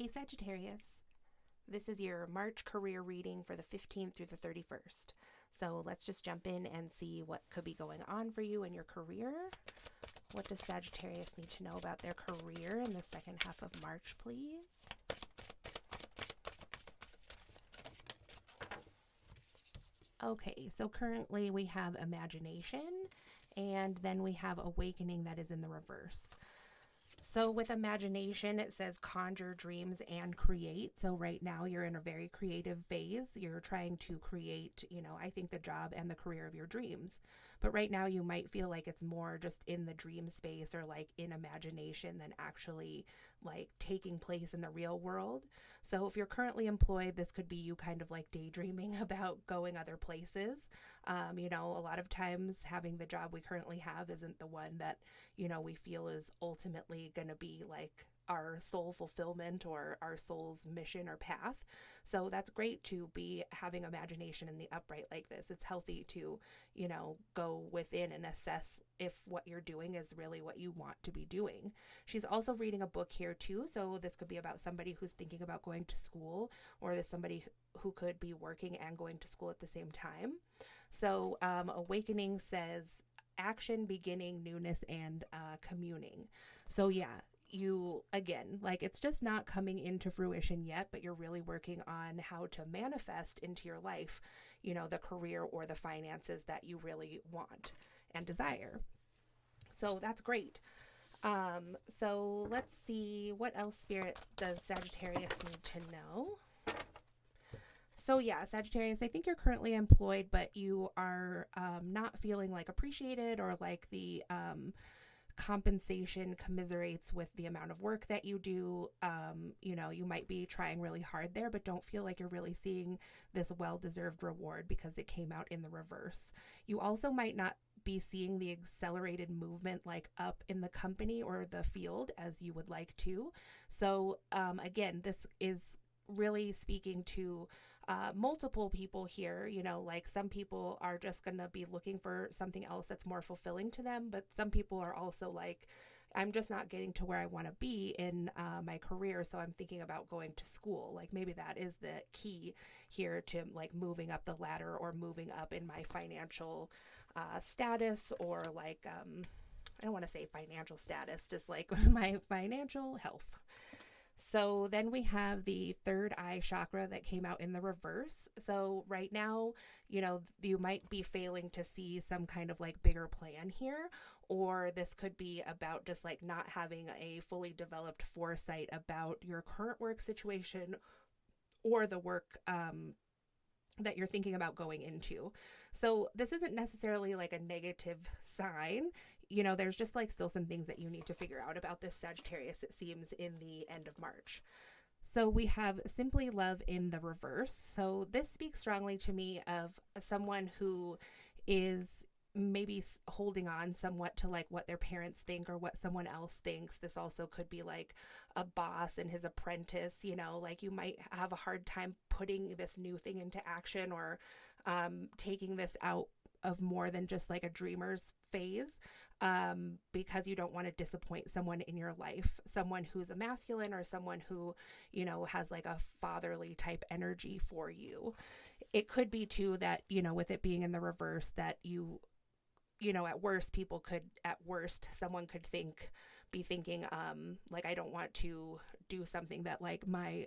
Hey Sagittarius, this is your March career reading for the 15th through the 31st. So let's just jump in and see what could be going on for you in your career. What does Sagittarius need to know about their career in the second half of March, please? Okay, so currently we have imagination, and then we have awakening that is in the reverse. So with imagination, it says conjure dreams and create. So right now you're in a very creative phase. You're trying to create, I think the job and the career of your dreams. But right now you might feel like it's more just in the dream space or like in imagination than actually like taking place in the real world. So if you're currently employed, this could be you kind of like daydreaming about going other places. A lot of times having the job we currently have isn't the one that, we feel is ultimately going to be like our soul fulfillment or our soul's mission or path. So that's great to be having imagination in the upright like this. It's healthy to, go within and assess if what you're doing is really what you want to be doing. She's also reading a book here too. So this could be about somebody who's thinking about going to school, or there's somebody who could be working and going to school at the same time. So awakening says action, beginning, newness, and communing. So yeah, you again, like it's just not coming into fruition yet, but you're really working on how to manifest into your life, the career or the finances that you really want and desire. So that's great. So let's see what else Spirit does Sagittarius need to know. So yeah, Sagittarius, I think you're currently employed, but you are not feeling like appreciated, or like the compensation commiserates with the amount of work that you do. You might be trying really hard there, but don't feel like you're really seeing this well-deserved reward because it came out in the reverse. You also might not be seeing the accelerated movement like up in the company or the field as you would like to. So again, this is really speaking to multiple people here. Like some people are just going to be looking for something else that's more fulfilling to them, but some people are also like, I'm just not getting to where I want to be in my career, so I'm thinking about going to school. Like maybe that is the key here to like moving up the ladder or moving up in my financial status, or like I don't want to say financial status, just like my financial health. So then we have the third eye chakra that came out in the reverse. So right now, you might be failing to see some kind of like bigger plan here, or this could be about just like not having a fully developed foresight about your current work situation or the work that you're thinking about going into. So this isn't necessarily like a negative sign. There's just like still some things that you need to figure out about this Sagittarius, it seems, in the end of March. So we have simply love in the reverse. So this speaks strongly to me of someone who is maybe holding on somewhat to like what their parents think or what someone else thinks. This also could be like a boss and his apprentice. Like you might have a hard time putting this new thing into action, or taking this out of more than just like a dreamer's phase, because you don't want to disappoint someone in your life, someone who's a masculine or someone who, has like a fatherly type energy for you. It could be too that, with it being in the reverse, that at worst, someone could be thinking, like, I don't want to do something that like my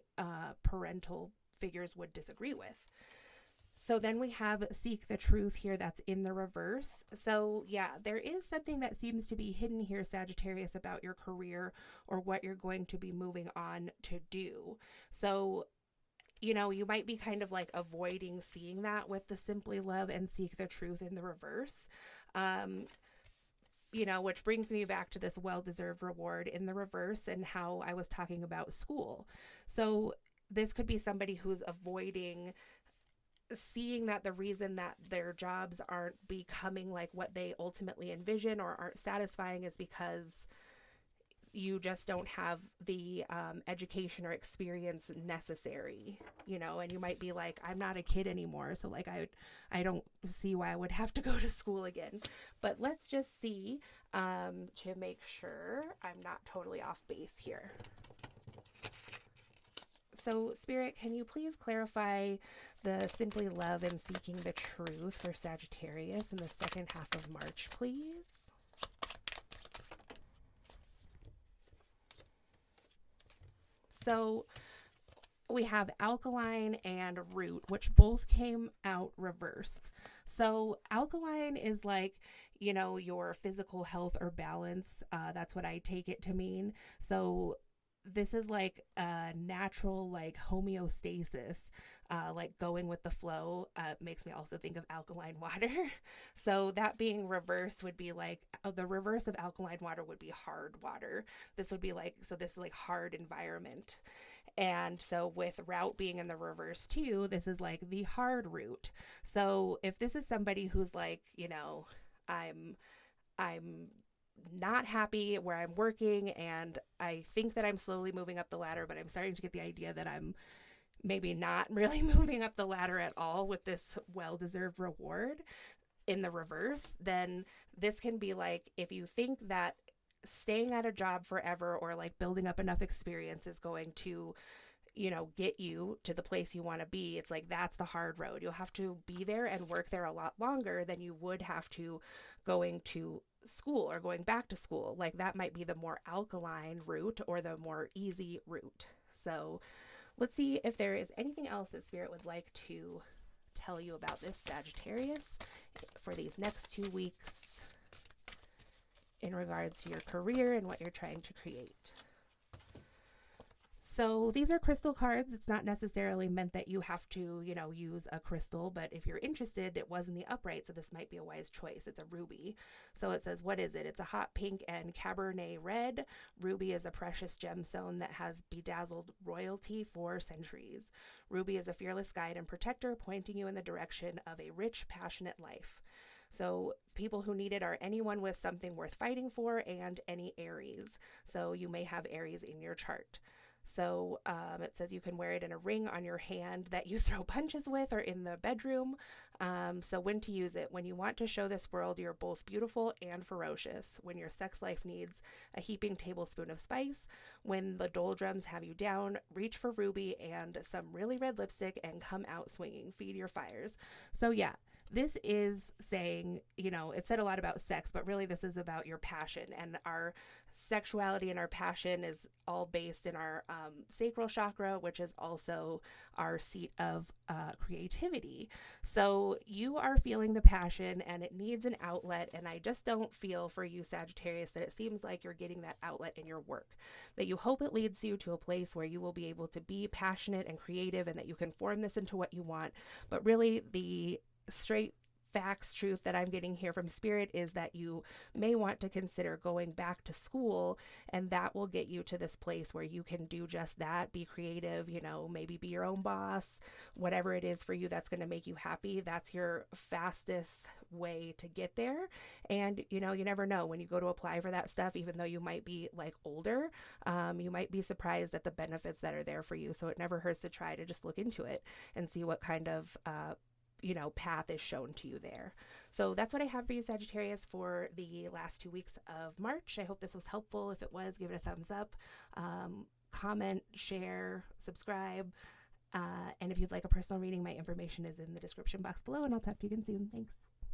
parental figures would disagree with. So then we have seek the truth here, that's in the reverse. So yeah, there is something that seems to be hidden here, Sagittarius, about your career or what you're going to be moving on to do. So you might be kind of like avoiding seeing that with the simply love and seek the truth in the reverse. Which brings me back to this well-deserved reward in the reverse and how I was talking about school. So this could be somebody who's avoiding seeing that the reason that their jobs aren't becoming like what they ultimately envision or aren't satisfying is because you just don't have the education or experience necessary, and you might be like, I'm not a kid anymore, so like I don't see why I would have to go to school again. But let's just see to make sure I'm not totally off base here. So, Spirit, can you please clarify the simply love and seeking the truth for Sagittarius in the second half of March, please? So, we have alkaline and root, which both came out reversed. So, alkaline is like, your physical health or balance. That's what I take it to mean. So, this is like a natural, like homeostasis, like going with the flow. Makes me also think of alkaline water. So, that being reverse would be like the reverse of alkaline water would be hard water. This would be like, so this is like hard environment. And so with route being in the reverse too, this is like the hard route. So if this is somebody who's like, I'm not happy where I'm working and I think that I'm slowly moving up the ladder, but I'm starting to get the idea that I'm maybe not really moving up the ladder at all with this well-deserved reward in the reverse, then this can be like, if you think that staying at a job forever or like building up enough experience is going to get you to the place you want to be, it's like that's the hard road. You'll have to be there and work there a lot longer than you would have to going to school or going back to school. Like that might be the more alkaline route or the more easy route. So let's see if there is anything else that Spirit would like to tell you about this Sagittarius for these next 2 weeks in regards to your career and what you're trying to create. So these are crystal cards. It's not necessarily meant that you have to, use a crystal, but if you're interested, it was in the upright, so this might be a wise choice. It's a ruby. So it says, what is it? It's a hot pink and Cabernet red. Ruby is a precious gemstone that has bedazzled royalty for centuries. Ruby is a fearless guide and protector, pointing you in the direction of a rich, passionate life. So people who need it are anyone with something worth fighting for and any Aries. So you may have Aries in your chart. So it says you can wear it in a ring on your hand that you throw punches with or in the bedroom. So when to use it? When you want to show this world you're both beautiful and ferocious. When your sex life needs a heaping tablespoon of spice. When the doldrums have you down, reach for Ruby and some really red lipstick and come out swinging. Feed your fires. So yeah. This is saying, it said a lot about sex, but really this is about your passion, and our sexuality and our passion is all based in our sacral chakra, which is also our seat of creativity. So you are feeling the passion and it needs an outlet. And I just don't feel for you, Sagittarius, that it seems like you're getting that outlet in your work, that you hope it leads you to a place where you will be able to be passionate and creative and that you can form this into what you want. But really the straight facts truth that I'm getting here from Spirit is that you may want to consider going back to school, and that will get you to this place where you can do just that, be creative, maybe be your own boss, whatever it is for you that's going to make you happy. That's your fastest way to get there. And you never know when you go to apply for that stuff, even though you might be like older, you might be surprised at the benefits that are there for you. So it never hurts to try to just look into it and see what kind of path is shown to you there. So that's what I have for you, Sagittarius, for the last 2 weeks of March. I hope this was helpful. If it was, give it a thumbs up, comment, share, subscribe. And if you'd like a personal reading, my information is in the description box below, and I'll talk to you again soon. Thanks.